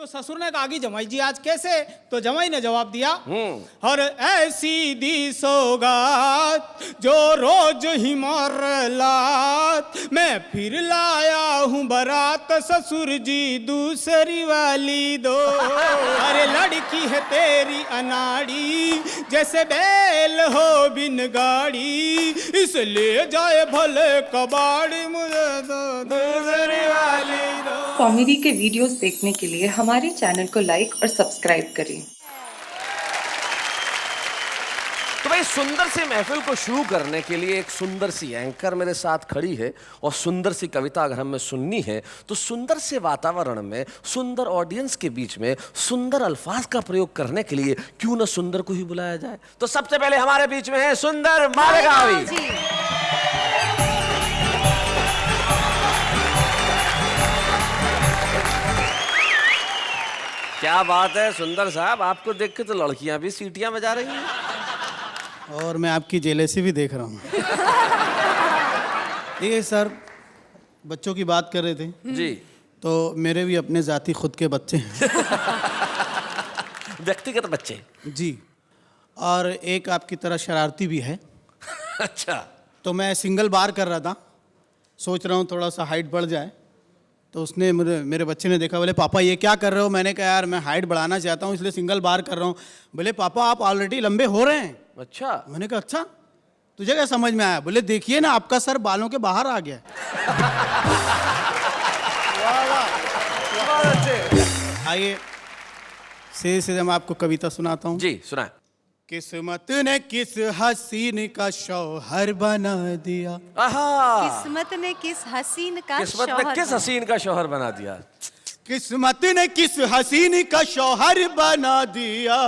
तो ससुर ने कहा कि जमाई जी आज कैसे? तो जमाई ने जवाब दिया, और ऐसी दी सौगात जो रोज ही मार लात, मैं फिर लाया हूँ बारात, ससुर जी दूसरी वाली दो। अरे लड़की है तेरी अनाड़ी, जैसे बैल हो बिन गाड़ी, इसलिए जाए भले कबाड़ी, मुझे दो दूसरी वाली दो। कॉमेडी के वीडियोस देखने के लिए हमारे चैनल को लाइक और सब्सक्राइब करें। तो भाई सुंदर सी महफिल को शुरू करने के लिए एक सुंदर सी एंकर मेरे साथ खड़ी है और सुंदर सी कविता अगर हमें सुननी है तो सुंदर से वातावरण में, सुंदर ऑडियंस के बीच में सुंदर अल्फाज का प्रयोग करने के लिए क्यों न सुंदर को ही बुलाया जाए। तो सबसे पहले हमारे बीच में है सुंदर मालेगावी। क्या बात है सुंदर साहब, आपको देख के तो लड़कियां भी सीटियां बजा रही हैं। और मैं आपकी जेलेसी भी देख रहा हूँ। ये सर बच्चों की बात कर रहे थे जी, तो मेरे भी अपने जाति खुद के बच्चे हैं। व्यक्तिगत बच्चे जी, और एक आपकी तरह शरारती भी है। अच्छा, तो मैं सिंगल बार कर रहा था, सोच रहा हूँ थोड़ा सा हाइट बढ़ जाए। तो उसने मेरे बच्चे ने देखा, बोले पापा ये क्या कर रहे हो? मैंने कहा यार मैं हाइट बढ़ाना चाहता हूँ इसलिए सिंगल बार कर रहा हूँ। बोले पापा आप ऑलरेडी लंबे हो रहे हैं। अच्छा। मैंने कहा अच्छा, तुझे क्या समझ में आया? बोले देखिए ना आपका सर बालों के बाहर आ गया। आइए सीधे सीधे मैं आपको कविता सुनाता हूँ। जी सुनाए। किस्मत ने किस हसीन का शौहर बना दिया। किस्मत ने किस हसीन का किस्मत ने किस हसीन का शौहर बना दिया। किस्मत ने किस हसीन का शौहर बना दिया,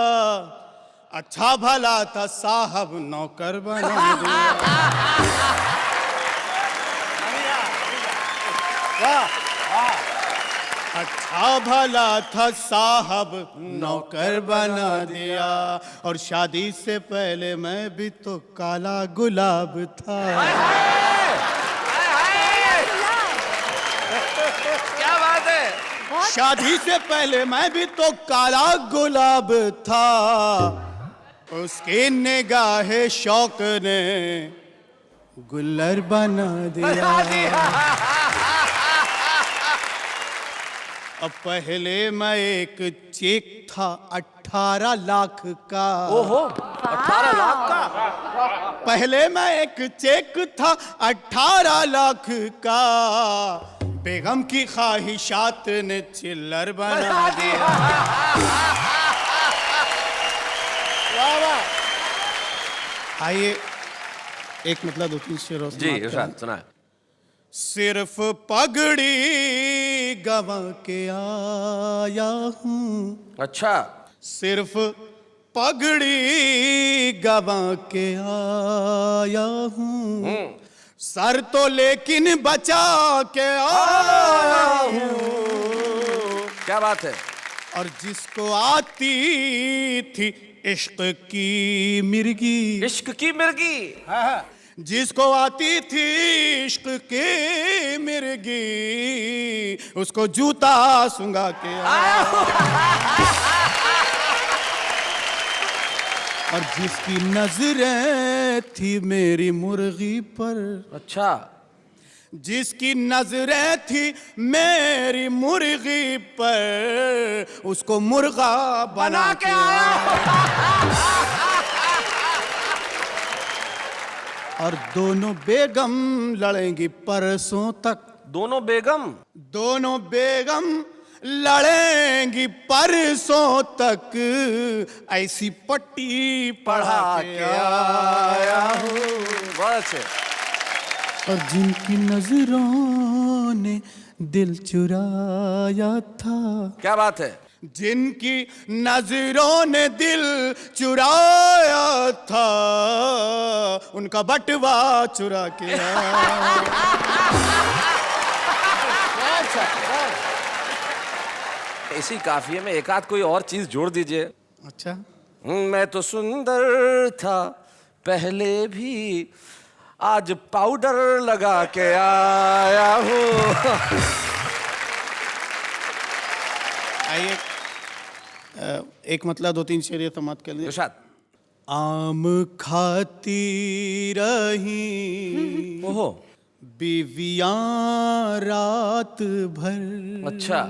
अच्छा भला था साहब नौकर बना दिया। अच्छा भला था साहब नौकर बना दिया, और शादी से पहले मैं भी तो काला गुलाब था। क्या बात है। शादी से पहले मैं भी तो काला गुलाब था, उसकी निगाहे शौक ने गुल्लर बना दिया। अब पहले मैं एक चेक था 18 लाख का। ओहो, 18 लाख का। पहले मैं एक चेक था 18 लाख का, बेगम की ख्वाहिशात ने चिल्लर बना दिया। आइए एक मतलब दो तीन शेरों से जी इरशाद सुनाए। सिर्फ पगड़ी गवा के आया हूँ। अच्छा। सिर्फ पगड़ी गवा के आया हूँ, सर तो लेकिन बचा के आया हूँ। क्या बात है। और जिसको आती थी इश्क की मिर्गी, इश्क की मिर्गी, जिसको आती थी इश्क की मिर्गी, उसको जूता सुंगा के आया। और जिसकी नजरें थी मेरी मुर्गी पर। अच्छा। जिसकी नजरें थी मेरी मुर्गी पर, उसको मुर्गा बना के आया। और दोनों बेगम लड़ेंगी परसों तक। दोनों बेगम, दोनों बेगम लड़ेंगी परसों तक, ऐसी पट्टी पढ़ा के आया हूँ। बहुत अच्छे। और जिनकी नजरों ने दिल चुराया था। क्या बात है। जिनकी नजरों ने दिल चुराया था, उनका बटवा चुरा के आया। इसी काफिये में एक आध कोई और चीज जोड़ दीजिए। अच्छा। मैं तो सुंदर था पहले भी, आज पाउडर लगा के आया हूँ। आइए एक मतलब 2-3 शेर ये समाप्त कर लीजिए। इरशाद। आम खाती रही ओहो, बीवियां रात भर। अच्छा,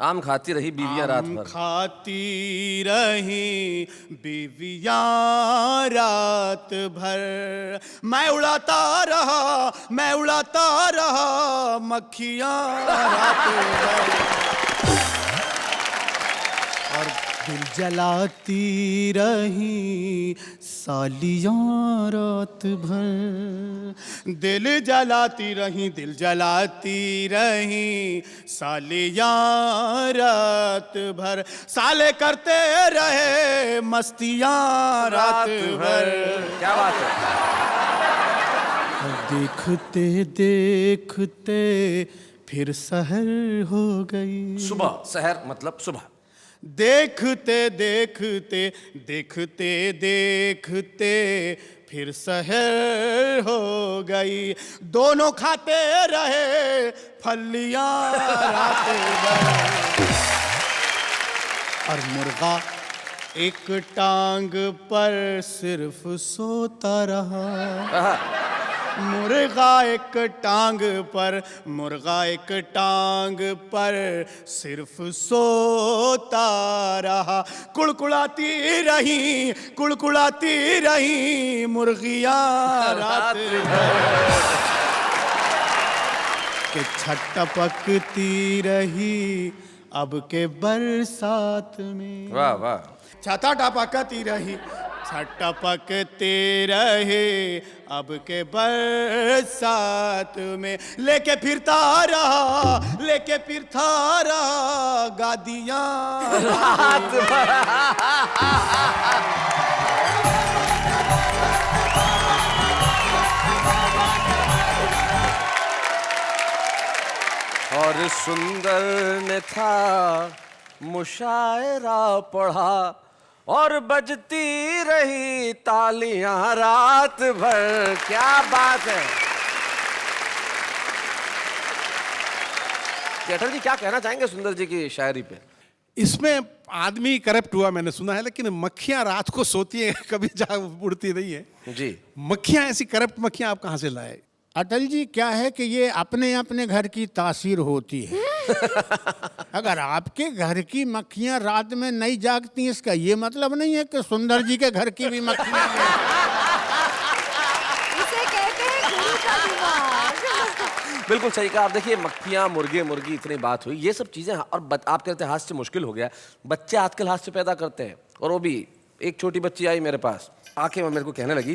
आम खाती रही बीवियां रात आम भर। खाती रही बीवियां रात भर, मैं उड़ाता रहा मक्खियां रात भर, और दिल जलाती रही सालियां रात भर, दिल जलाती रही सालियां रात भर, साले करते रहे मस्तियां रात भर। क्या बात है। देखते देखते फिर सहर हो गई। सुबह, सहर मतलब सुबह। देखते फिर सहर हो गई, दोनों खाते रहे फलियां रात भर, और मुर्गा एक टांग पर सिर्फ सोता रहा। मुर्गा एक टांग पर सिर्फ सोता रहा, कुड़कुड़ाती रही मुर्गियां रात भर, के छटपकती रही अब के बरसात में। वाह वाह। छाता टपकती रही अब के बरसात में, लेके फिरता रहा गादियां रात भर। और सुंदर ने था मुशायरा पढ़ा और बजती रही तालियां रात भर। क्या बात है। अटल जी क्या कहना चाहेंगे सुंदर जी की शायरी पे? इसमें आदमी करप्ट हुआ मैंने सुना है, लेकिन मक्खियां रात को सोती हैं, कभी जा उड़ती नहीं है जी। मक्खियां, ऐसी करप्ट मक्खियां आप कहां से लाए? अटल जी क्या है कि ये अपने अपने घर की तासीर होती है। अगर आपके घर की मक्खियां रात में नहीं जागती, इसका ये मतलब नहीं है कि सुंदर जी के घर की भी मक्खियां हैं। इसे कहते हैं गुरु का दिमाग। बिल्कुल सही कहा आप। देखिए मक्खियां, मुर्गे, मुर्गी, इतनी बात हुई, ये सब चीजें, और आप कहते हैं हास्य मुश्किल हो गया। बच्चे आजकल हास्य पैदा करते हैं, और वो भी एक छोटी बच्ची आई मेरे पास, आके वो मेरे को कहने लगी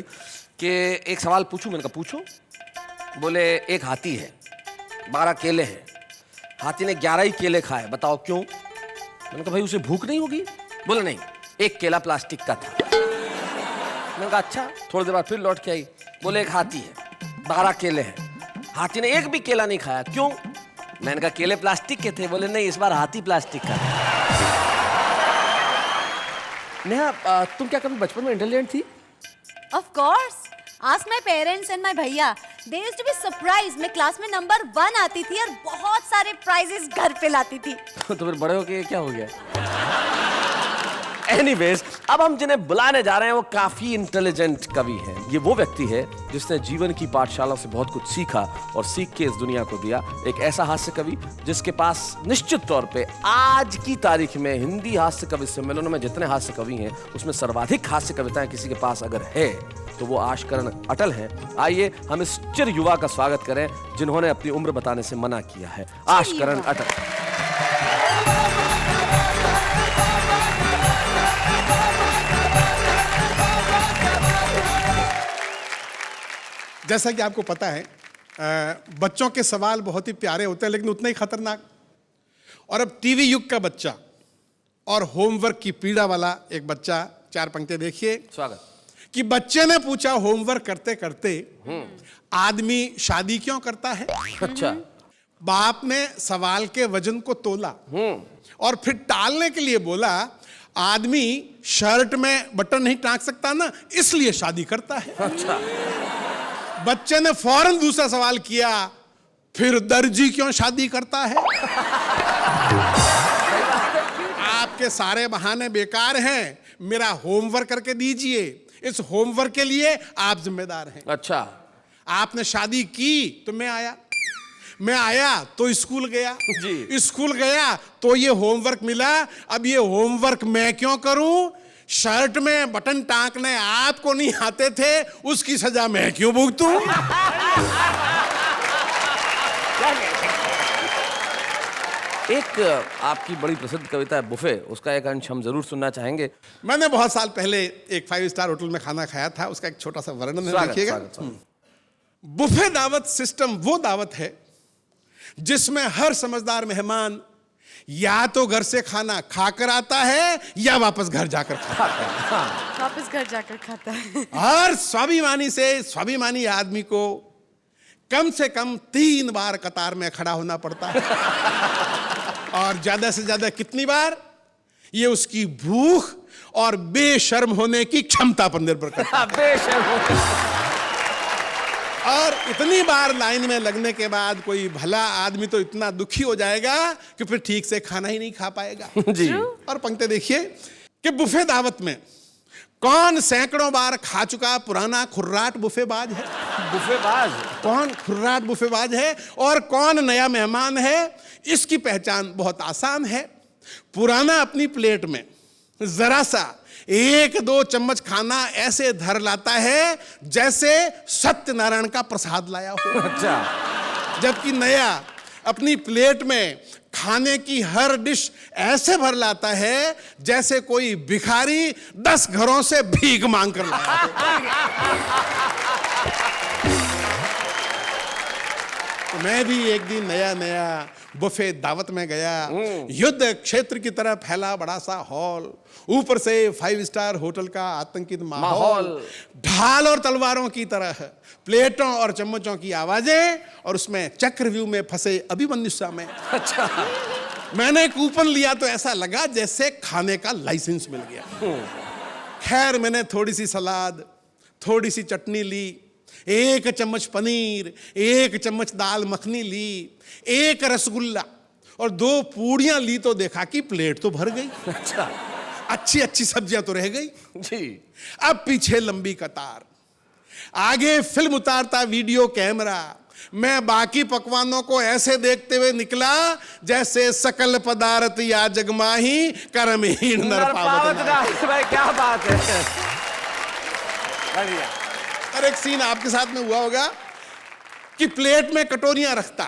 कि एक सवाल पूछूं। मैंने कहा पूछो। बोले एक हाथी है, 12 केले हैं, हाथी ने 11 ही केले खाए, बताओ क्यों? मैंने कहा भाई उसे भूख नहीं होगी? बोले नहीं, एक केला प्लास्टिक का था। मैंने कहा अच्छा। थोड़ी देर बाद फिर लौट के आई, बोले एक हाथी है, 12 केले हैं, हाथी ने एक भी केला नहीं खाया, क्यों? मैंने कहा केले प्लास्टिक के थे। बोले नहीं, इस बार हाथी प्लास्टिक का था। नेहा, तुम क्या कभी बचपन में इंटेलिजेंट थी? Of course. Ask my parents and my भैया. They used to be surprised. मैं क्लास में नंबर 1 आती थी और बहुत सारे प्राइजेस घर पे लाती थी। तो फिर बड़े होके क्या हो गया? एनीवेज, अब हम जिन्हें बुलाने जा रहे हैं वो काफी इंटेलिजेंट कवि हैं। ये वो व्यक्ति है जिसने जीवन की पाठशाला से बहुत कुछ सीखा और सीख के इस दुनिया को दिया। एक ऐसा हास्य कवि जिसके पास निश्चित तौर पे आज की तारीख में हिंदी हास्य कवि सम्मेलनों में जितने हास्य कवि हैं उसमें सर्वाधिक हास्य कविताएं किसी के पास अगर है तो वो आशकरण अटल हैं। आइए हम इस चिर युवा का स्वागत करें जिन्होंने अपनी उम्र बताने से मना किया है। आशकरण अटल। जैसा कि आपको पता है, बच्चों के सवाल बहुत ही प्यारे होते हैं लेकिन उतना ही खतरनाक। और अब टीवी युग का बच्चा और होमवर्क की पीड़ा वाला एक बच्चा, 4 पंक्ति देखिए। स्वागत। कि बच्चे ने पूछा होमवर्क करते करते, आदमी शादी क्यों करता है? अच्छा। बाप ने सवाल के वजन को तोला और फिर टालने के लिए बोला, आदमी शर्ट में बटन नहीं टांग सकता ना, इसलिए शादी करता है। अच्छा। बच्चे ने फौरन दूसरा सवाल किया, फिर दर्जी क्यों शादी करता है? आपके सारे बहाने बेकार हैं, मेरा होमवर्क करके दीजिए। इस होमवर्क के लिए आप जिम्मेदार हैं। अच्छा, आपने शादी की तो मैं आया तो स्कूल गया जी। स्कूल गया तो ये होमवर्क मिला। अब ये होमवर्क मैं क्यों करूं? शर्ट में बटन टांकने आपको नहीं आते थे, उसकी सजा मैं क्यों भुगतूं? एक आपकी बड़ी प्रसिद्ध कविता है बुफे, उसका एक अंश हम जरूर सुनना चाहेंगे। मैंने बहुत साल पहले एक 5 स्टार होटल में खाना खाया था, उसका एक छोटा सा वर्णन है, स्वागत, देखिएगा। स्वागत, स्वागत। बुफे दावत सिस्टम वो दावत है जिसमें हर समझदार मेहमान या तो घर से खाना खाकर आता है या वापस घर जाकर खाता है। वापस घर जाकर खाता है। हर स्वाभिमानी आदमी को कम से कम 3 बार कतार में खड़ा होना पड़ता है। और ज्यादा से ज्यादा कितनी बार, ये उसकी भूख और बेशर्म होने की क्षमता पर निर्भर करता है। बेशर्म। और इतनी बार लाइन में लगने के बाद कोई भला आदमी तो इतना दुखी हो जाएगा कि फिर ठीक से खाना ही नहीं खा पाएगा। जी। और पंक्ति देखिए कि बुफे दावत में कौन सैकड़ों बार खा चुका पुराना खुर्राट बुफेबाज है? बुफेबाज। कौन खुर्राट बुफेबाज है और कौन नया मेहमान है? इसकी पहचान बहुत आसान है। पुराना अपनी प्लेट में जरा सा 1-2 चम्मच खाना ऐसे धर लाता है जैसे सत्यनारायण का प्रसाद लाया हो। अच्छा। जबकि नया अपनी प्लेट में खाने की हर डिश ऐसे भर लाता है जैसे कोई भिखारी 10 घरों से भीख मांग कर लाया हो। तो मैं भी एक दिन नया बुफे दावत में गया। युद्ध क्षेत्र की तरह फैला बड़ा सा हॉल, ऊपर से 5 स्टार होटल का आतंकित माहौल, ढाल और तलवारों की तरह प्लेटों और चम्मचों की आवाजें, और उसमें चक्रव्यूह में फंसे अभिमन्यु सामने। अच्छा। मैंने कूपन लिया तो ऐसा लगा जैसे खाने का लाइसेंस मिल गया। खैर मैंने थोड़ी सी सलाद, थोड़ी सी चटनी ली, 1 चम्मच पनीर, 1 चम्मच दाल मखनी ली, 1 रसगुल्ला और 2 पूड़ियां ली तो देखा कि प्लेट तो भर गई। अच्छा। अच्छी सब्जियां तो रह गई। जी। अब पीछे लंबी कतार, आगे फिल्म उतारता वीडियो कैमरा। मैं बाकी पकवानों को ऐसे देखते हुए निकला जैसे सकल पदार्थ या जगमाही कर्महीन नर पावत नाहि। भाई क्या बात है। बढ़िया। और एक सीन आपके साथ में हुआ होगा कि प्लेट में कटोरियां रखता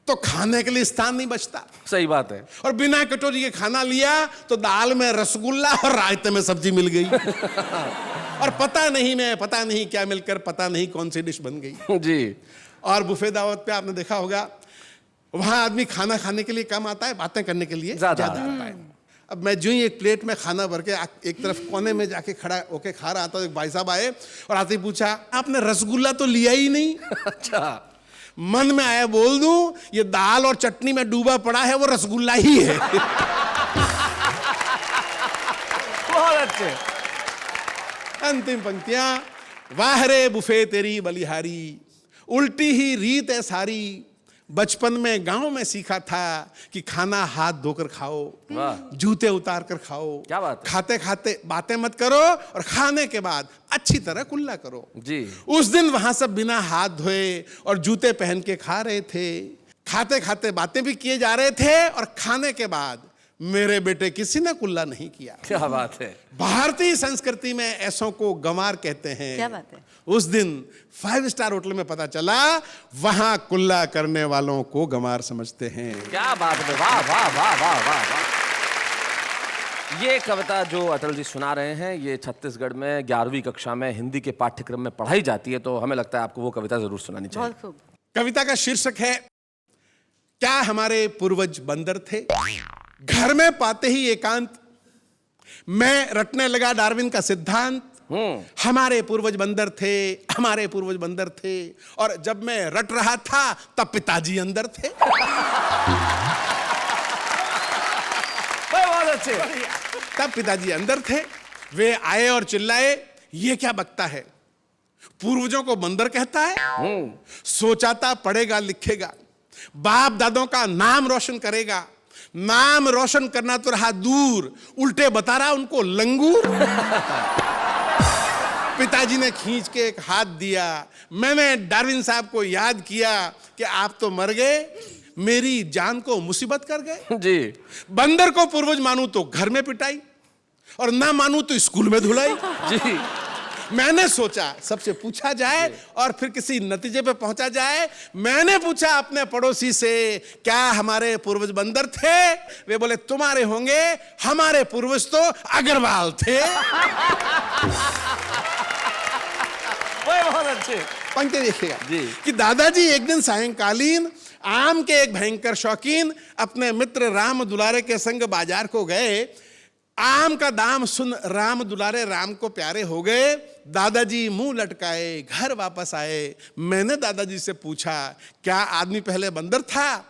तो खाने के लिए स्थान नहीं बचता, सही बात है। और बिना कटोरी के खाना लिया तो दाल में रसगुल्ला और रायते में सब्जी मिल गई। और पता नहीं क्या मिलकर पता नहीं कौन सी डिश बन गई। जी। और बुफे दावत पे आपने देखा होगा वहां आदमी खाना खाने के लिए कम आता है, बातें करने के लिए ज्यादा आता है। अब मैं जो ही एक प्लेट में खाना भर के एक तरफ कोने में जाके खड़ा होके खा रहा था, एक भाई साहब आए और आते ही पूछा, आपने रसगुल्ला तो लिया ही नहीं? अच्छा। मन में आया बोल दूं, ये दाल और चटनी में डूबा पड़ा है वो रसगुल्ला ही है। बहुत अच्छे। अंतिम पंक्तियां, वाह रे बुफे तेरी बलिहारी, उल्टी ही रीत है सारी, बचपन में गांव में सीखा था कि खाना हाथ धोकर खाओ, वाह। जूते उतार कर खाओ, क्या बात है। खाते खाते बातें मत करो और खाने के बाद अच्छी तरह कुल्ला करो। जी। उस दिन वहां सब बिना हाथ धोए और जूते पहन के खा रहे थे, खाते खाते बातें भी किए जा रहे थे, और खाने के बाद मेरे बेटे किसी ने कुल्ला नहीं किया। क्या बात है। भारतीय संस्कृति में ऐसों को गंवार कहते हैं। क्या बात है। उस दिन 5 स्टार होटल में पता चला वहां कुल्ला करने वालों को गंवार समझते हैं। क्या बात है। वाह वाह वाह वाह वाह वाह। ये कविता जो अटल जी सुना रहे हैं, ये छत्तीसगढ़ में 11वीं कक्षा में हिंदी के पाठ्यक्रम में पढ़ाई जाती है, तो हमें लगता है आपको वो कविता जरूर सुनानी चाहिए। बहुत खूब। कविता का शीर्षक है, क्या हमारे पूर्वज बंदर थे? घर में पाते ही एकांत मैं रटने लगा डार्विन का सिद्धांत। हमारे पूर्वज बंदर थे, हमारे पूर्वज बंदर थे, और जब मैं रट रहा था तब पिताजी अंदर थे। बहुत अच्छे। तब पिताजी अंदर थे, वे आए और चिल्लाए, ये क्या बकता है, पूर्वजों को बंदर कहता है? सोचा था पढ़ेगा लिखेगा, बाप दादों का नाम रोशन करेगा, नाम रोशन करना तो रहा दूर, उल्टे बता रहा उनको लंगूर। पिताजी ने खींच के एक हाथ दिया। मैंने डार्विन साहब को याद किया कि आप तो मर गए, मेरी जान को मुसीबत कर गए। जी। बंदर को पूर्वज मानूं तो घर में पिटाई, और ना मानूं तो स्कूल में धुलाई। जी। मैंने सोचा सबसे पूछा जाए और फिर किसी नतीजे पे पहुंचा जाए। मैंने पूछा अपने पड़ोसी से, क्या हमारे पूर्वज बंदर थे? वे बोले तुम्हारे होंगे, हमारे पूर्वज तो अग्रवाल थे। बहुत अच्छे। पंक्ति देखिएगा जी। कि दादाजी एक दिन सायंकालीन आम के एक भयंकर शौकीन अपने मित्र राम दुलारे के संग बाजार को गए। आम का दाम सुन राम दुलारे राम को प्यारे हो गए। दादाजी मुंह लटकाए घर वापस आए। मैंने दादाजी से पूछा, क्या आदमी पहले बंदर था?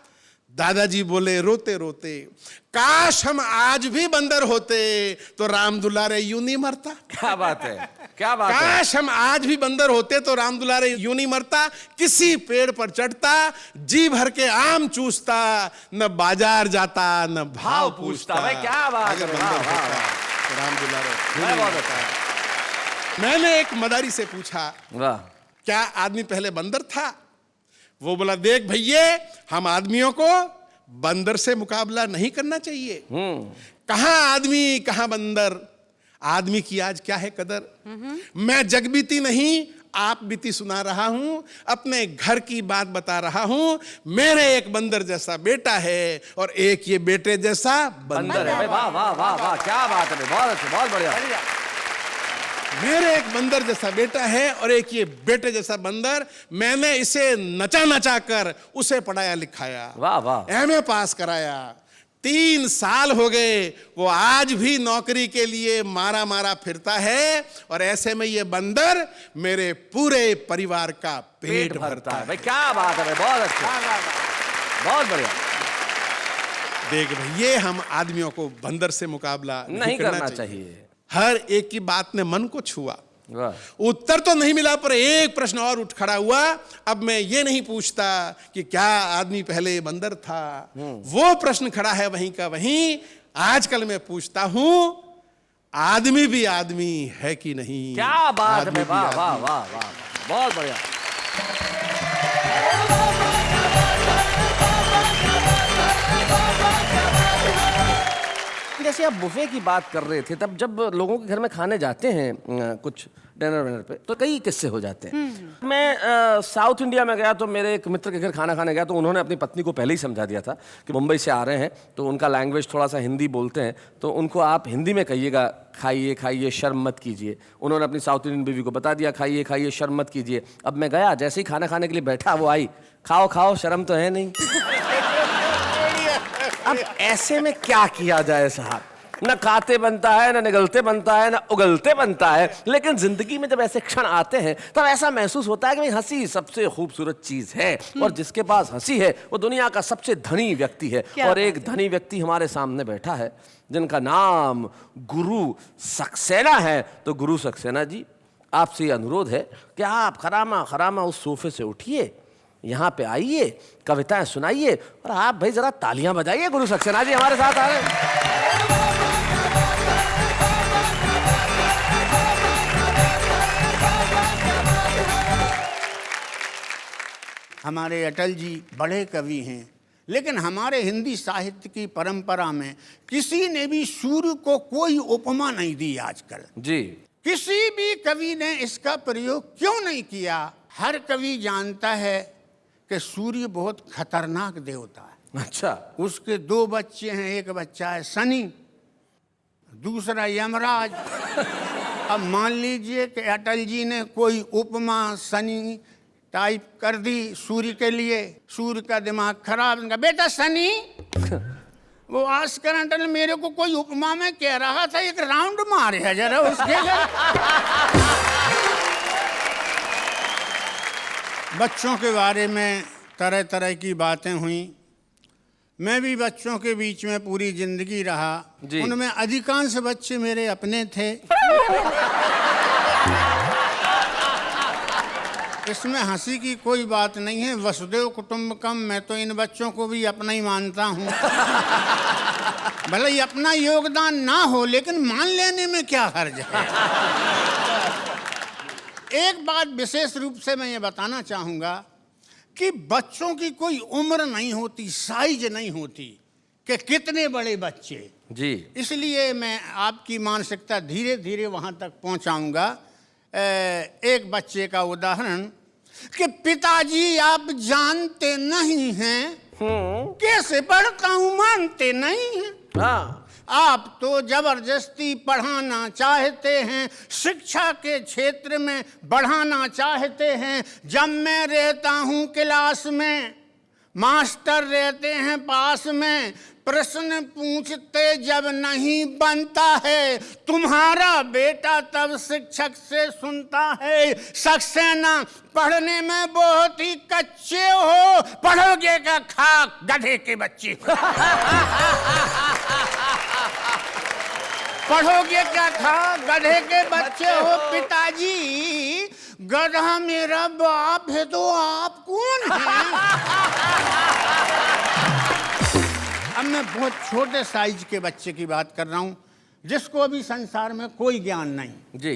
दादाजी बोले रोते रोते, काश हम आज भी बंदर होते तो राम दुलारे यूं नहीं मरता। क्या बात है, क्या बात है। काश हम आज भी बंदर होते तो राम दुलारे यूं नहीं मरता, किसी पेड़ पर चढ़ता, जी भर के आम चूसता, न बाजार जाता न भाव पूछता। भाई क्या बात अगर है, बंदर वाह, वाह, होता तो राम दुलारे मैं बहुत अच्छा। मैंने एक मदारी से पूछा, वाह। क्या आदमी पहले बंदर था? वो बोला, देख भैये, हम आदमियों को बंदर से मुकाबला नहीं करना चाहिए। कहां आदमी कहां बंदर, आदमी की आज क्या है कदर। मैं जगबीती नहीं आप बीती सुना रहा हूं, अपने घर की बात बता रहा हूं। मेरे एक बंदर जैसा बेटा है और एक ये बेटे जैसा बंदर है। भाई वाह वाह वाह वाह, क्या बात है, बहुत अच्छे, बहुत बढ़िया। मेरे एक बंदर जैसा बेटा है और एक ये बेटे जैसा बंदर। मैंने इसे नचा नचा कर उसे पढ़ाया लिखाया, वाह वाह। एमए पास कराया। 3 साल हो गए, वो आज भी नौकरी के लिए मारा मारा फिरता है, और ऐसे में ये बंदर मेरे पूरे परिवार का पेट भरता है। भाई क्या बात है, बहुत अच्छा, बहुत बढ़िया। देख भैया, हम आदमियों को बंदर से मुकाबला नहीं करना चाहिए। हर एक की बात ने मन को छुआ। वाह। उत्तर तो नहीं मिला, पर एक प्रश्न और उठ खड़ा हुआ। अब मैं ये नहीं पूछता कि क्या आदमी पहले बंदर था, वो प्रश्न खड़ा है वहीं का वहीं। आजकल मैं पूछता हूं, आदमी भी आदमी है कि नहीं? क्या बात आदमी है, भी वाह आदमी। वाह वाह वाह, बहुत बढ़िया। जैसे आप बुफे की बात कर रहे थे, तब जब लोगों के घर में खाने जाते हैं कुछ डिनर विनर पे, तो कई किस्से हो जाते हैं। मैं साउथ इंडिया में गया तो मेरे एक मित्र के घर खाना खाने गया, तो उन्होंने अपनी पत्नी को पहले ही समझा दिया था कि मुंबई से आ रहे हैं तो उनका लैंग्वेज थोड़ा सा हिंदी बोलते हैं, तो उनको आप हिंदी में कहिएगा, खाइए खाइए शर्म मत कीजिए। उन्होंने अपनी साउथ इंडियन बीवी को बता दिया, खाइए खाइए शर्म मत कीजिए। अब मैं गया, जैसे ही खाना खाने के लिए बैठा, वो आई, खाओ खाओ शर्म तो है नहीं। अब ऐसे में क्या किया जाए साहब? न खाते बनता है, न निगलते बनता है, न उगलते बनता है। लेकिन जिंदगी में जब ऐसे क्षण आते हैं तब ऐसा महसूस होता है कि भाई हंसी सबसे खूबसूरत चीज है, और जिसके पास हंसी है वो दुनिया का सबसे धनी व्यक्ति है। और एक धनी व्यक्ति हमारे सामने बैठा है जिनका नाम गुरु सक्सेना है। तो गुरु सक्सेना जी, आपसे ये अनुरोध है कि आप खरामा खरामा उस सोफे से उठिए, यहाँ पे आइए, कविताएं सुनाइए, और आप भाई जरा तालियां बजाइए। गुरु सक्सेना जी हमारे साथ आ रहे हैं। हमारे अटल जी बड़े कवि हैं, लेकिन हमारे हिंदी साहित्य की परंपरा में किसी ने भी सूर्य को कोई उपमा नहीं दी आजकल। जी। किसी भी कवि ने इसका प्रयोग क्यों नहीं किया? हर कवि जानता है कि सूर्य बहुत खतरनाक देवता है। अच्छा। उसके 2 बच्चे हैं, एक बच्चा है शनि, दूसरा यमराज। अब मान लीजिए कि अटल जी ने कोई उपमा शनि टाइप कर दी सूर्य के लिए, सूर्य का दिमाग खराब, बेटा शनि वो आस्कर अटल मेरे को कोई उपमा में कह रहा था, एक राउंड मारे है जरा उसके घर। बच्चों के बारे में तरह तरह की बातें हुई। मैं भी बच्चों के बीच में पूरी जिंदगी रहा, उनमें अधिकांश बच्चे मेरे अपने थे। इसमें हंसी की कोई बात नहीं है। वसुदेव कुटुंबकम, मैं तो इन बच्चों को भी अपना ही मानता हूँ। भले ही अपना योगदान ना हो, लेकिन मान लेने में क्या हर्ज है। एक बात विशेष रूप से मैं ये बताना चाहूँगा कि बच्चों की कोई उम्र नहीं होती, साइज नहीं होती कि कितने बड़े बच्चे। जी। इसलिए मैं आपकी मानसिकता धीरे धीरे वहाँ तक पहुँचाऊँगा। एक बच्चे का उदाहरण कि पिताजी आप जानते नहीं हैं, कैसे पढ़ता हूँ मानते नहीं हैं। हाँ। आप तो जबरदस्ती पढ़ाना चाहते हैं, शिक्षा के क्षेत्र में बढ़ाना चाहते हैं। जब मैं रहता हूँ क्लास में, मास्टर रहते हैं पास में, प्रश्न पूछते जब नहीं बनता है, तुम्हारा बेटा तब शिक्षक से सुनता है, सक्सेना पढ़ने में बहुत ही कच्चे हो, पढ़ोगे का खाक गधे के बच्चे। पढ़ोगे क्या था, गधे के बच्चे हो। पिताजी, गधा मेरा बाप है तो आप कौन हैं? अब मैं बहुत छोटे साइज के बच्चे की बात कर रहा हूं, जिसको अभी संसार में कोई ज्ञान नहीं। जी।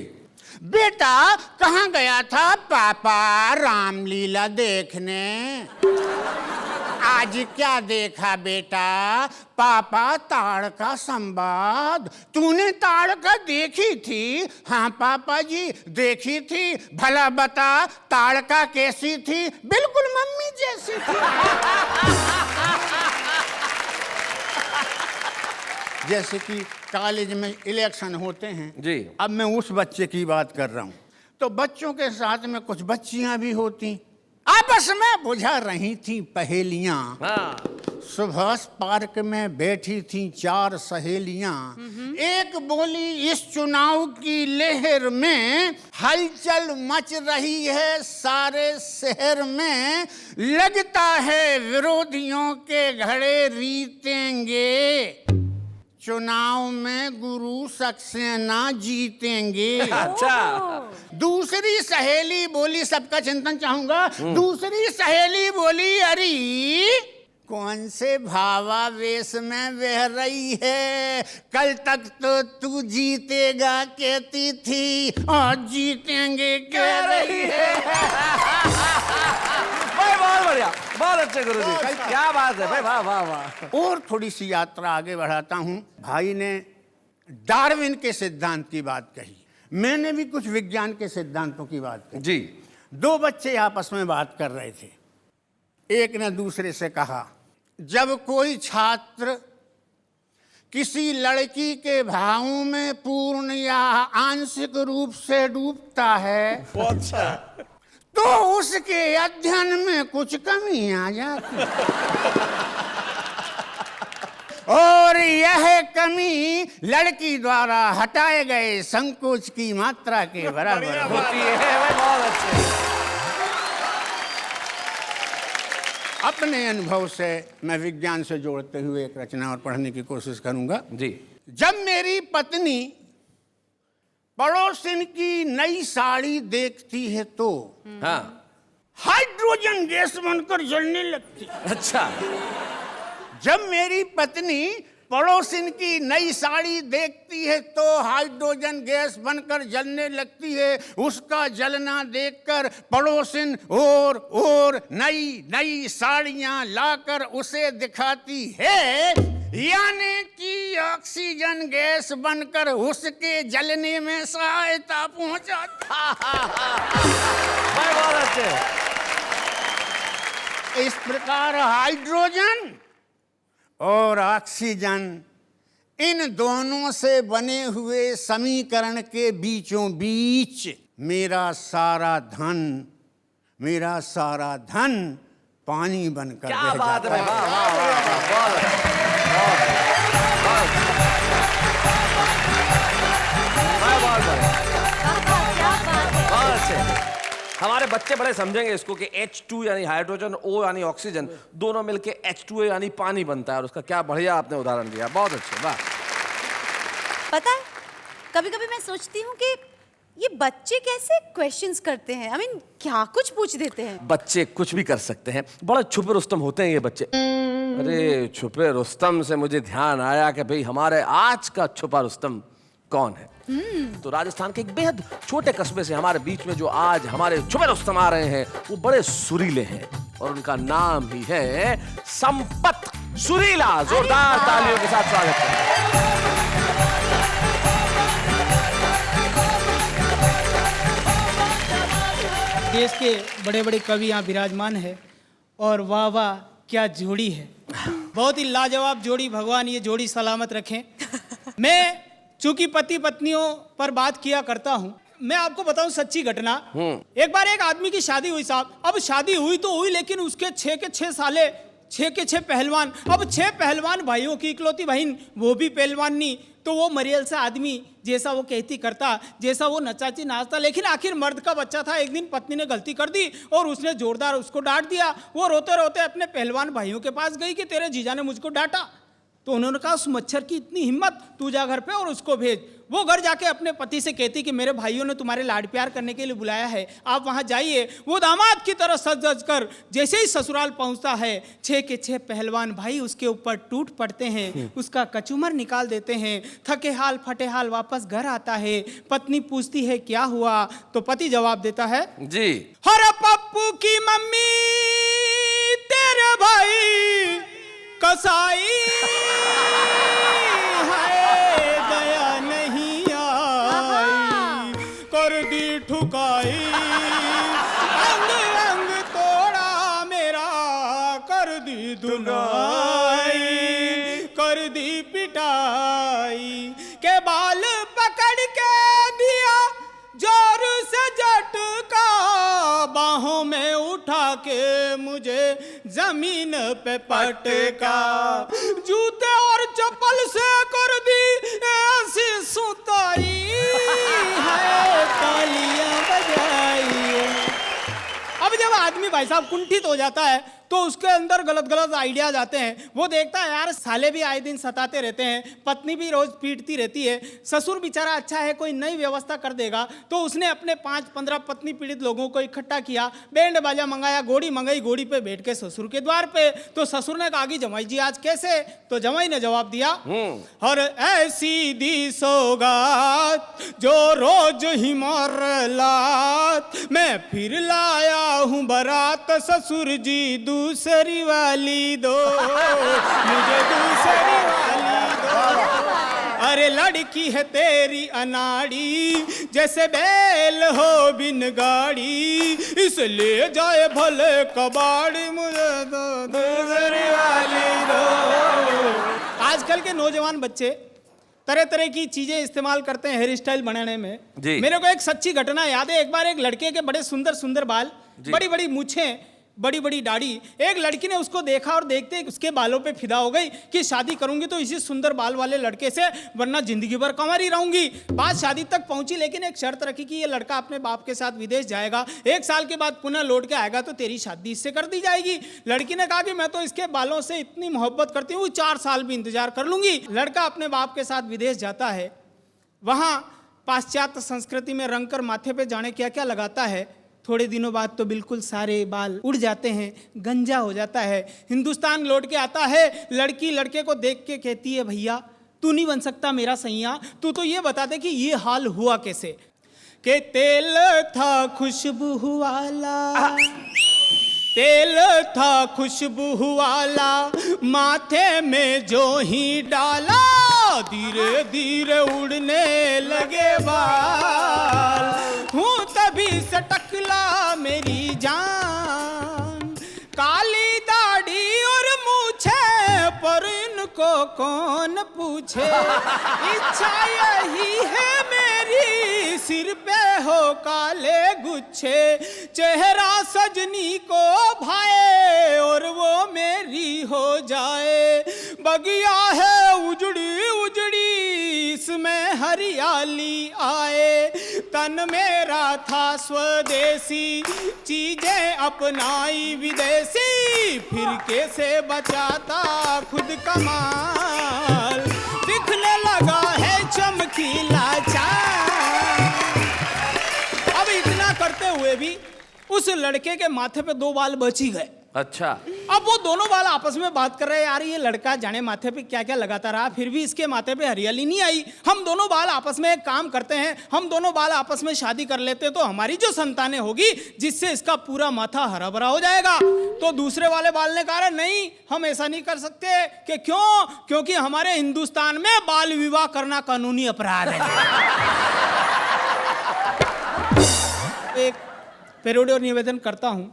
बेटा कहाँ गया था? पापा रामलीला देखने। आज क्या देखा बेटा? पापा ताड़का संवाद। तूने ताड़का देखी थी? हाँ पापा जी देखी थी। भला बता ताड़का कैसी थी? बिल्कुल मम्मी जैसी थी। जैसे कि कॉलेज में इलेक्शन होते हैं जी। अब मैं उस बच्चे की बात कर रहा हूँ। तो बच्चों के साथ में कुछ बच्चियां भी होती, आपस में बुझा रही थी पहेलियां। हाँ। सुभाष पार्क में बैठी थी 4 सहेलियां। एक बोली, इस चुनाव की लहर में हलचल मच रही है सारे शहर में, लगता है विरोधियों के घड़े रीतेंगे, चुनाव में गुरु सक्सेना जीतेंगे। अच्छा। दूसरी सहेली बोली, सबका चिंतन चाहूंगा। दूसरी सहेली बोली, अरे कौन से भावावेश में बह रही है, कल तक तो तू जीतेगा कहती थी, आज जीतेंगे कह रही है। भाई बहुत बढ़िया, बहुत अच्छे गुरुजी, क्या बात है भाई, वाह वाह वाह। और थोड़ी सी यात्रा आगे बढ़ाता हूं। भाई ने डार्विन के सिद्धांत की बात कही, मैंने भी कुछ विज्ञान के सिद्धांतों की बात कही। जी। 2 बच्चे आपस में बात कर रहे थे। एक ने दूसरे से कहा, जब कोई छात्र किसी लड़की के भावों में पूर्ण या आंशिक रूप से डूबता है तो उसके अध्ययन में कुछ कमी आ जाती और यह कमी लड़की द्वारा हटाए गए संकोच की मात्रा के बराबर होती है। बहुत अच्छे। अपने अनुभव से मैं विज्ञान से जोड़ते हुए एक रचना और पढ़ने की कोशिश करूंगा। जी। जब मेरी पत्नी पड़ोसिन की नई साड़ी देखती है तो हाँ। हाइड्रोजन गैस बनकर जलने लगती। अच्छा। जब मेरी पत्नी पड़ोसिन की नई साड़ी देखती है तो हाइड्रोजन गैस बनकर जलने लगती है। उसका जलना देखकर पड़ोसिन और नई नई साड़ियां लाकर उसे दिखाती है, यानी कि ऑक्सीजन गैस बनकर उसके जलने में सहायता पहुंचाती। बहुत अच्छे। इस प्रकार हाइड्रोजन और ऑक्सीजन, इन दोनों से बने हुए समीकरण के बीचों बीच मेरा सारा धन पानी बनकर क्या रह बात जाता है, वाह वाह वाह, बहुत अच्छे। हमारे बच्चे बड़े समझेंगे इसको कि H2 यानी हाइड्रोजन, O यानी ऑक्सीजन, दोनों मिलके H2A यानी पानी बनता है, और उसका क्या बढ़िया आपने उदाहरण दिया, बहुत अच्छे, वाह। पता है, कभी कभी मैं सोचती हूँ कि ये बच्चे कैसे क्वेश्चंस करते हैं? I mean, क्या कुछ पूछ देते हैं? बच्चे कुछ भी कर सकते हैं, बड़े छुपे रुस्तम होते हैं ये बच्चे। अरे छुपे रुस्तम से मुझे ध्यान आया कि भाई हमारे आज का छुपा रुस्तम कौन है। तो राजस्थान के एक बेहद छोटे कस्बे से हमारे बीच में जो आज हमारे छुपे रुस्तम आ रहे हैं वो बड़े सुरीले हैं और उनका नाम ही है संपत सुरीला। जोरदार तालियों के साथ स्वागत करें। देश के बड़े बड़े कवि यहाँ विराजमान है और वाह वाह क्या जोड़ी है, बहुत ही लाजवाब जोड़ी। भगवान ये जोड़ी सलामत रखें। मैं चूंकि पति पत्नियों पर बात किया करता हूँ, मैं आपको बताऊं सच्ची घटना। एक बार एक आदमी की शादी हुई साहब। अब शादी हुई तो हुई, लेकिन उसके 6 के 6 साले, 6 के 6 पहलवान। अब 6 पहलवान भाइयों की इकलौती बहन, वो भी पहलवान नहीं, तो वो मरियल सा आदमी, जैसा वो कहती करता, जैसा वो नचाची नाचता। लेकिन आखिर मर्द का बच्चा था। एक दिन पत्नी ने गलती कर दी और उसने जोरदार उसको डांट दिया। वो रोते रोते अपने पहलवान भाइयों के पास गई कि तेरे जीजा ने मुझको डांटा। तो उन्होंने कहा उस मच्छर की इतनी हिम्मत, तू जा घर पे और उसको भेज। वो घर जाके अपने पति से कहती कि मेरे भाइयों ने तुम्हारे लाड प्यार करने के लिए बुलाया है, आप वहां जाइए। वो दामाद की तरह सज सज कर जैसे ही ससुराल पहुंचता है, 6 के 6 पहलवान भाई उसके ऊपर टूट पड़ते हैं, उसका कचूमर निकाल देते हैं। थके हाल फटे हाल वापस घर आता है। पत्नी पूछती है क्या हुआ, तो पति जवाब देता है जी, हरे पप्पू की मम्मी तेरे भाई कसाई है, दया नहीं आई, कर दी ठुकाई, अंग अंग तोड़ा मेरा, कर दी धुनाई, कर दी पिटाई, के बाल पकड़ के दिया जोर से झटका, बाहों में उठा के मुझे जमीन पे पटका, जूते और चप्पल से कर दी ऐसी सुताई है, तालियां बजाई। अब जब आदमी भाई साहब कुंठित हो जाता है तो उसके अंदर गलत गलत आइडियाज आते हैं। वो देखता है यार साले भी आए दिन सताते रहते हैं, पत्नी भी रोज पीटती रहती है, ससुर बेचारा अच्छा है कोई नई व्यवस्था कर देगा। तो उसने अपने 5-15 पत्नी पीड़ित लोगों को इकट्ठा किया, बैंड बाजा मंगाया, घोड़ी मंगाई, घोड़ी पे बैठ के ससुर के द्वार पे। तो ससुर ने कहा कि जमाई जी आज कैसे, तो जमाई ने जवाब दिया और ऐसी दी सौगात जो रोज ही मार लात, मैं फिर लाया हूँ बारात, ससुर जी दूसरी वाली दो, मुझे दूसरी वाली दो। अरे लड़की है तेरी अनाड़ी, जैसे बैल हो बिन गाड़ी, इसलिए जाए भले कबाड़ी, मुझे दो दूसरी वाली दो। आजकल के नौजवान बच्चे तरह तरह की चीजें इस्तेमाल करते हैं हेयर स्टाइल बनाने में। मेरे को एक सच्ची घटना याद है। एक बार एक लड़के के बड़े सुंदर सुंदर बाल, बड़ी बड़ी मूछें, बड़ी बड़ी दाढ़ी। एक लड़की ने उसको देखा और देखते ही उसके बालों पे फिदा हो गई कि शादी करूंगी तो इसी सुंदर बाल वाले लड़के से, वरना जिंदगी भर कंवार ही रहूंगी। बात शादी तक पहुंची, लेकिन एक शर्त रखी कि ये लड़का अपने बाप के साथ विदेश जाएगा, 1 साल के बाद पुनः लौट के आएगा तो तेरी शादी इससे कर दी जाएगी। लड़की ने कहा कि मैं तो इसके बालों से इतनी मोहब्बत करती हूँ, 4 साल भी इंतजार कर लूंगी। लड़का अपने बाप के साथ विदेश जाता है, वहां पाश्चात्य संस्कृति में रंग कर माथे पे जाने क्या क्या लगाता है। थोड़े दिनों बाद तो बिल्कुल सारे बाल उड़ जाते हैं, गंजा हो जाता है। हिंदुस्तान लौट के आता है, लड़की लड़के को देख के कहती है भैया तू नहीं बन सकता मेरा सैया, तू तो ये बता दे कि ये हाल हुआ कैसे। के तेल था खुशबू वाला, तेल था खुशबू वाला, माथे में जो ही डाला, धीरे धीरे उड़ने लगे बाल, हूँ तभी से टकला मेरी जान, काली दाढ़ी और मूछे पर इनको कौन पूछे, इच्छा यही है मेरी सिर पे हो काले गुच्छे, चेहरा सजनी को भाए और वो मेरी हो जाए, बगिया है उजड़ी उजड़ी इसमें हरियाली आए, तन मेरा था स्वदेशी चीजें अपनाई विदेशी, फिर कैसे बचाता खुद कमाल, दिखने लगा है चमकीला चांद। लड़के के माथे पे 2 बाल बच ही गए। अच्छा, अब वो दोनों बाल आपस में बात कर रहे हैं, यार ये लड़का जाने माथे पे क्या क्या लगाता रहा, फिर भी इसके माथे पे हरियाली नहीं आई। हम दोनों बाल आपस में एक काम करते हैं, हम दोनों बाल आपस में शादी कर लेते तो हमारी जो संतानें होगी जिससे इसका पूरा माथा हरा भरा हो जाएगा। तो दूसरे वाले बाल ने कहा नहीं, हम ऐसा नहीं कर सकते। कि क्यों? क्योंकि हमारे हिंदुस्तान में बाल विवाह करना कानूनी अपराध है। एक पेरोडी और निवेदन करता हूं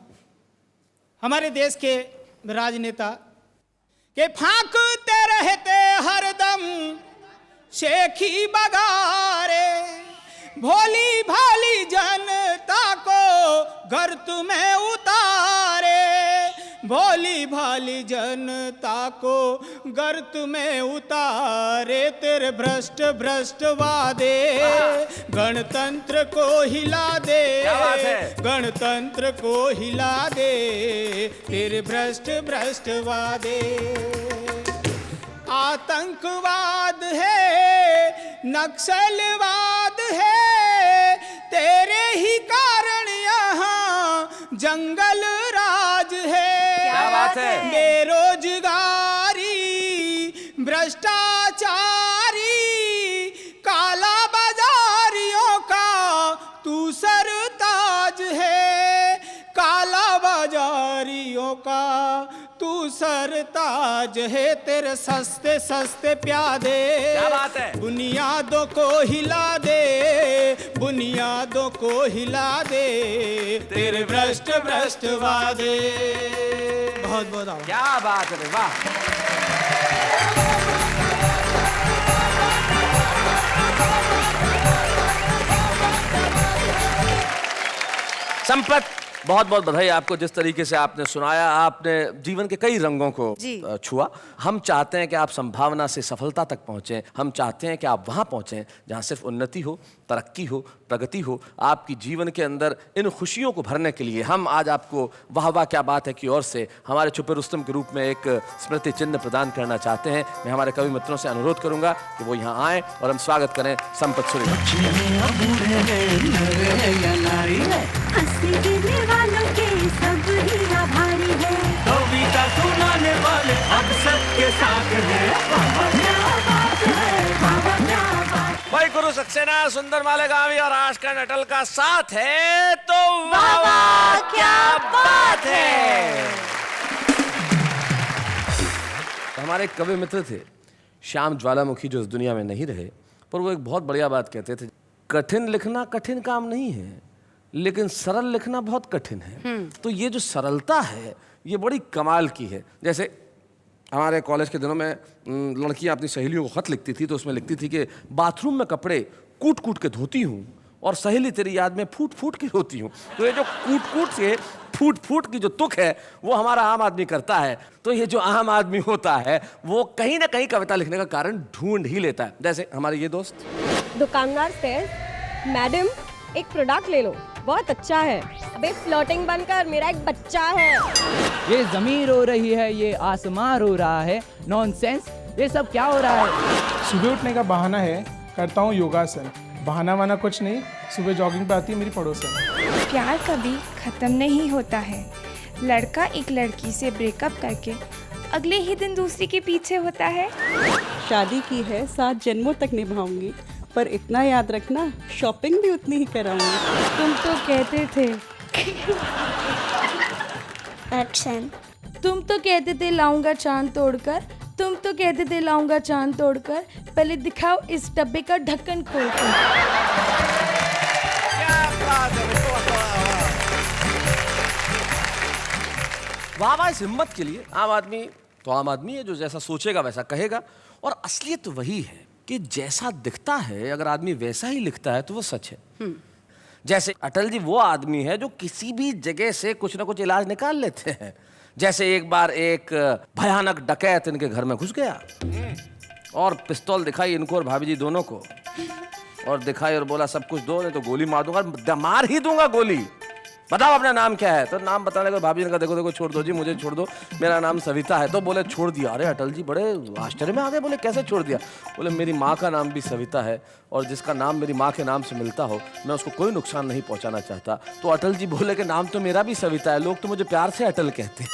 हमारे देश के राजनेता के फांकते रहते हरदम शेखी बगारे, भोली भाली जनता को गर्त में उतारे, भोली भाली जनता को गर्त में उतारे, तेरे भ्रष्ट भ्रष्ट वादे गणतंत्र को हिला दे, क्या बात है? गणतंत्र को हिला दे, तेरे भ्रष्ट भ्रष्ट वादे। आतंकवाद है, नक्सलवाद है, तेरे ही कारण यहाँ जंगल राज है। क्या बात है? बेरोजगारी, भ्रष्टाचारी, काला बाजारियों का तू सरताज है, काला बाजारियों का तू सरताज है, तेरे सस्ते सस्ते प्यादे क्या बात है? बुनियादों को हिला दे, बुनियादों को हिला दे, तेरे भ्रष्ट भ्रष्ट वादे। बहुत बहुत आभार। क्या बात है, वाह। संपत, बहुत बहुत बधाई आपको। जिस तरीके से आपने सुनाया, आपने जीवन के कई रंगों को जी। छुआ। हम चाहते हैं कि आप संभावना से सफलता तक पहुंचें। हम चाहते हैं कि आप वहां पहुंचें जहां सिर्फ उन्नति हो, तरक्की हो, प्रगति हो। आपकी जीवन के अंदर इन खुशियों को भरने के लिए हम आज आपको वाह वाह क्या बात है की ओर से हमारे छुपे रुस्तम के रूप में एक स्मृति चिन्ह प्रदान करना चाहते हैं। मैं हमारे कवि मित्रों से अनुरोध करूंगा कि वो यहाँ आए और हम स्वागत करें संपत सूर्य। हंसी गिरने वालों के सब ही आभारी है, कविता सुनाने वाले अब सबके साथ है। बाबा क्या बात है, बाबा क्या बात। भाई गुरु सक्सेना, सुंदर मालेगामी और आशका नटल का साथ है तो वाह वाह क्या बात है। हमारे एक कवि मित्र थे श्याम ज्वालामुखी, जो इस दुनिया में नहीं रहे, पर वो एक बहुत बढ़िया बात कहते थे, कठिन लिखना कठिन काम नहीं है, लेकिन सरल लिखना बहुत कठिन है। तो ये जो सरलता है ये बड़ी कमाल की है। जैसे हमारे कॉलेज के दिनों में लड़कियां अपनी सहेलियों को खत लिखती थी तो उसमें लिखती थी कि बाथरूम में कपड़े कूट कूट के धोती हूँ और सहेली तेरी याद में फूट फूट के रोती हूँ। तो ये जो कूट कूट से फूट फूट की जो तुक है वो हमारा आम आदमी करता है। तो ये जो आम आदमी होता है वो कहीं ना कहीं कविता लिखने का कारण ढूंढ ही लेता है। जैसे हमारे ये दोस्त दुकानदार से, मैडम एक प्रोडक्ट ले लो, बहुत अच्छा है। अबे फ्लोटिंग बनकर मेरा एक बच्चा है। ये जमीन रो रही है, ये आसमां रो रहा है, नॉनसेंस, ये सब क्या हो रहा है? सुबह उठने का बहाना है, करता हूँ योगासन। बहाना वाना कुछ नहीं, सुबह जॉगिंग पे आती है मेरी पड़ोसन। प्यार कभी खत्म नहीं होता है। लड़का एक लड़की से ब्रेकअप करके अगले ही दिन दूसरी के पीछे होता है। शादी की है 7 जन्मों तक निभाऊंगी, पर इतना याद रखना शॉपिंग भी उतनी ही कराऊंगी। तुम तो कहते थे एक्शन। तुम तो कहते थे लाऊंगा चांद तोड़कर, तुम तो कहते थे लाऊंगा चांद तोड़कर, पहले दिखाओ इस डब्बे का ढक्कन खोलकर। वाह वाह इस हिम्मत के लिए। आम आदमी तो आम आदमी है, जो जैसा सोचेगा वैसा कहेगा, और असलियत तो वही है कि जैसा दिखता है अगर आदमी वैसा ही लिखता है तो वो सच है। जैसे अटल जी वो आदमी है जो किसी भी जगह से कुछ ना कुछ इलाज निकाल लेते हैं। जैसे एक बार एक भयानक डकैत इनके घर में घुस गया और पिस्तौल दिखाई इनको और भाभी जी दोनों को, और दिखाई और बोला सब कुछ दो नहीं तो गोली मार दूंगा, मार ही दूंगा गोली। बताओ अपना नाम क्या है। तो नाम बताने को भाभी ने कहा देखो देखो छोड़ दो जी, मुझे छोड़ दो, मेरा नाम सविता है। तो बोले छोड़ दिया। अरे अटल जी बड़े आश्चर्य में आ गए, बोले कैसे छोड़ दिया? बोले मेरी माँ का नाम भी सविता है और जिसका नाम मेरी माँ के नाम से मिलता हो मैं उसको कोई नुकसान नहीं पहुंचाना चाहता। तो अटल जी बोले कि नाम तो मेरा भी सविता है, लोग तो मुझे प्यार से अटल कहते हैं।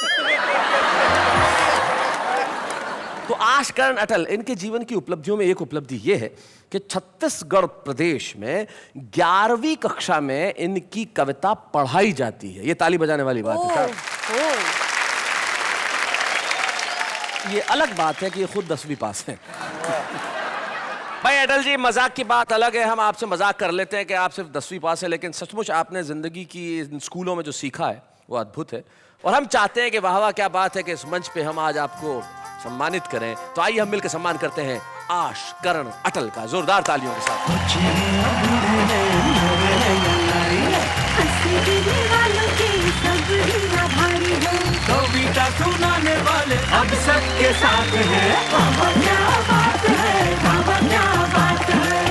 तो आशकरण अटल, इनके जीवन की उपलब्धियों में एक उपलब्धि ये है कि छत्तीसगढ़ प्रदेश में 11वीं कक्षा में इनकी कविता पढ़ाई जाती है। ये ताली बजाने वाली बात है। ये अलग बात है कि ये खुद 10वीं पास हैं। भाई अटल जी, मजाक की बात अलग है, हम आपसे मजाक कर लेते हैं कि आप सिर्फ 10वीं पास है, लेकिन सचमुच आपने जिंदगी की स्कूलों में जो सीखा है वो अद्भुत है। और हम चाहते हैं कि वाह वाह क्या बात है कि इस मंच पे हम आज आपको सम्मानित करें। तो आइए हम मिलकर सम्मान करते हैं आशकरण अटल का जोरदार तालियों के साथ। कविता सुनाने वाले अब सबके साथ हैं। क्या बात है, क्या बात है।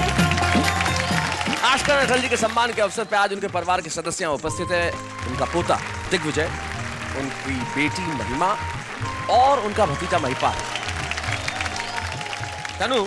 आशकरण अटल जी के सम्मान के अवसर पर आज उनके परिवार के सदस्य उपस्थित है। उनका पोता दिग्विजय, उनकी बेटी महिमा और उनका भतीजा महिपाल। तनु,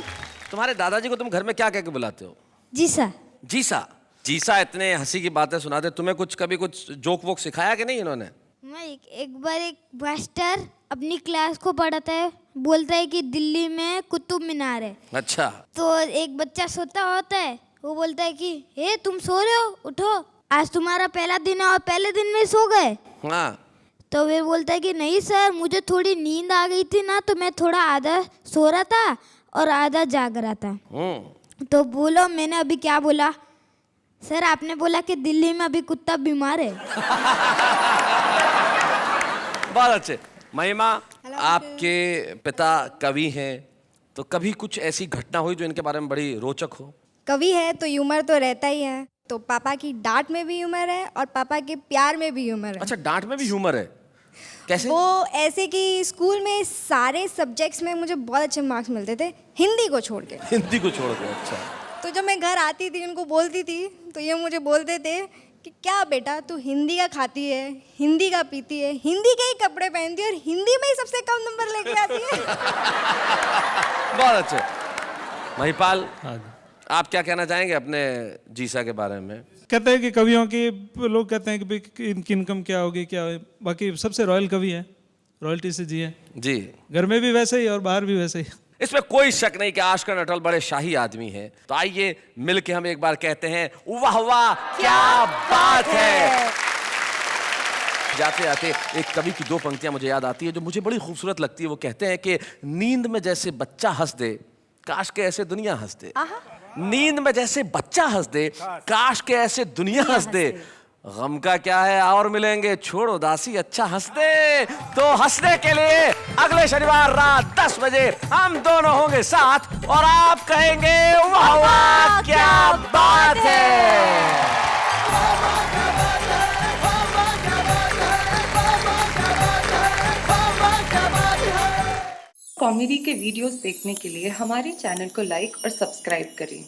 तुम्हारे दादाजी को तुम घर में क्या कह के बुलाते हो? जीसा। जीसा। जीसा इतने हंसी की बातें सुनाते। तुम्हें कभी कुछ जोक वोक सिखाया कि नहीं इन्होंने? मैं एक बार एक मास्टर अपनी क्लास को पढ़ाता है, बोलता है कि दिल्ली में कुतुब मीनार है। अच्छा। तो एक बच्चा सोता होता है, वो बोलता है कि हे तुम सो रहे हो, उठो, आज तुम्हारा पहला दिन है और पहले दिन में सो गए। हाँ। तो वे बोलता है कि नहीं सर, मुझे थोड़ी नींद आ गई थी ना, तो मैं थोड़ा आधा सो रहा था और आधा जाग रहा था। तो बोलो मैंने अभी क्या बोला? सर आपने बोला कि दिल्ली में अभी कुत्ता बीमार है। बहुत अच्छे। महिमा, आपके पिता कवि हैं, तो कभी कुछ ऐसी घटना हुई जो इनके बारे में बड़ी रोचक हो? कवि है तो ह्यूमर तो रहता ही है, तो पापा की डांट में भी ह्यूमर है और पापा के प्यार में भी ह्यूमर है। अच्छा, डांट में भी ह्यूमर है? कैसे? वो ऐसे कि स्कूल में सारे सब्जेक्ट्स में मुझे बहुत अच्छे मार्क्स मिलते थे, हिंदी को छोड़ के। हिंदी को छोड़ के? अच्छा। तो जब मैं घर आती थी उनको बोलती थी तो ये मुझे बोलते थे कि क्या बेटा तू हिंदी का खाती है, हिंदी का पीती है, हिंदी के ही कपड़े पहनती है और हिंदी में ही सबसे कम नंबर लेके आती है। बहुत अच्छे। महिपाल, आप क्या कहना चाहेंगे अपने जीसा के बारे में? कहते हैं कि कवियों की, लोग कहते हैं कि भाई इनकी इनकम क्या होगी, क्या है, बाकी सबसे रॉयल कवि है, रॉयल्टी से जिए जी। घर में भी वैसे ही और बाहर भी वैसे ही। इसमें कोई शक नहीं कि आशकरण अटल बड़े शाही आदमी हैं। तो आइए मिलके हम एक बार कहते हैं वाह वाह क्या बात है। जाते जाते एक कवि की 2 पंक्तियां मुझे याद आती है जो मुझे बड़ी खूबसूरत लगती है। वो कहते हैं कि नींद में जैसे बच्चा हंस दे, काश के ऐसे दुनिया हंस दे। नींद में जैसे बच्चा हंस दे, काश के ऐसे दुनिया हंस दे। गम का क्या है, और मिलेंगे, छोड़ उदासी, अच्छा हंस दे। तो हंसने के लिए अगले शनिवार रात 10 बजे हम दोनों होंगे साथ और आप कहेंगे वाह वाह क्या बात है। कॉमेडी के वीडियोस देखने के लिए हमारे चैनल को लाइक और सब्सक्राइब करें।